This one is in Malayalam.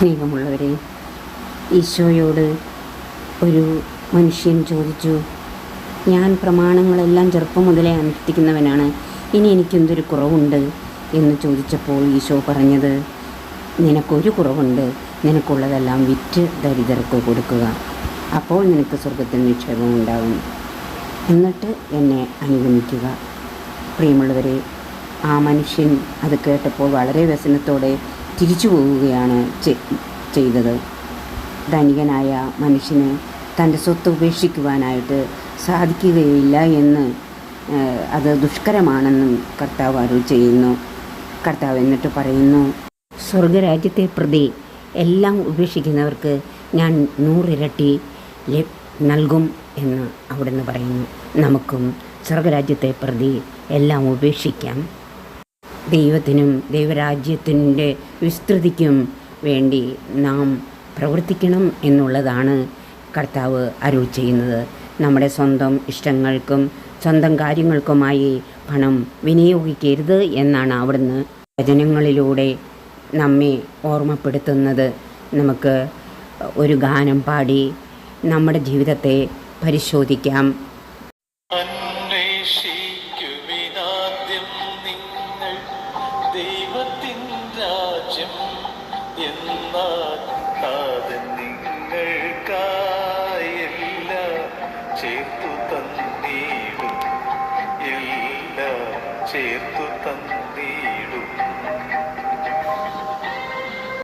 സ്നേഹമുള്ളവരെ, ഈശോയോട് ഒരു മനുഷ്യൻ ചോദിച്ചു, ഞാൻ പ്രമാണങ്ങളെല്ലാം ചെറുപ്പം മുതലേ അനുഷ്ഠിക്കുന്നവനാണ്, ഇനി എനിക്കെന്തൊരു കുറവുണ്ട് എന്ന് ചോദിച്ചപ്പോൾ ഈശോ പറഞ്ഞത്, നിനക്കൊരു കുറവുണ്ട്, നിനക്കുള്ളതെല്ലാം വിറ്റ് ദരിദ്രർക്ക് കൊടുക്കുക, അപ്പോൾ നിനക്ക് സ്വർഗത്തിൽ നിക്ഷേപം ഉണ്ടാകും, എന്നിട്ട് എന്നെ അനുഗമിക്കുക. പ്രിയമുള്ളവരെ, ആ മനുഷ്യൻ അത് കേട്ടപ്പോൾ വളരെ വ്യസനത്തോടെ തിരിച്ചു പോവുകയാണ് ചെയ്തത്. ധനികനായ മനുഷ്യന് തൻ്റെ സ്വത്ത് ഉപേക്ഷിക്കുവാനായിട്ട് സാധിക്കുകയില്ല എന്ന് അത് ദുഷ്കരമാണെന്നും കർത്താവ് അരുളി ചെയ്യുന്നു. കർത്താവ് എന്നിട്ട് പറയുന്നു, സ്വർഗരാജ്യത്തെ പ്രതി എല്ലാം ഉപേക്ഷിക്കുന്നവർക്ക് ഞാൻ 100 ഇരട്ടി നൽകും എന്ന് അവിടുന്ന് പറയുന്നു. നമുക്കും സ്വർഗരാജ്യത്തെ പ്രതി എല്ലാം ഉപേക്ഷിക്കാം. ദൈവത്തിനും ദൈവരാജ്യത്തിൻ്റെ വിസ്തൃതിക്കും വേണ്ടി നാം പ്രവർത്തിക്കണം എന്നുള്ളതാണ് കർത്താവ് അരുളി ചെയ്യുന്നത്. നമ്മുടെ സ്വന്തം ഇഷ്ടങ്ങൾക്കും സ്വന്തം കാര്യങ്ങൾക്കുമായി പണം വിനിയോഗിക്കരുത് എന്നാണ് അവിടുന്ന് വചനങ്ങളിലൂടെ നമ്മെ ഓർമ്മപ്പെടുത്തുന്നത്. നമുക്ക് ഒരു ഗാനം പാടി നമ്മുടെ ജീവിതത്തെ പരിശോധിക്കാം. ദൈവത്തിൻ രാജ്യം എന്നാൽ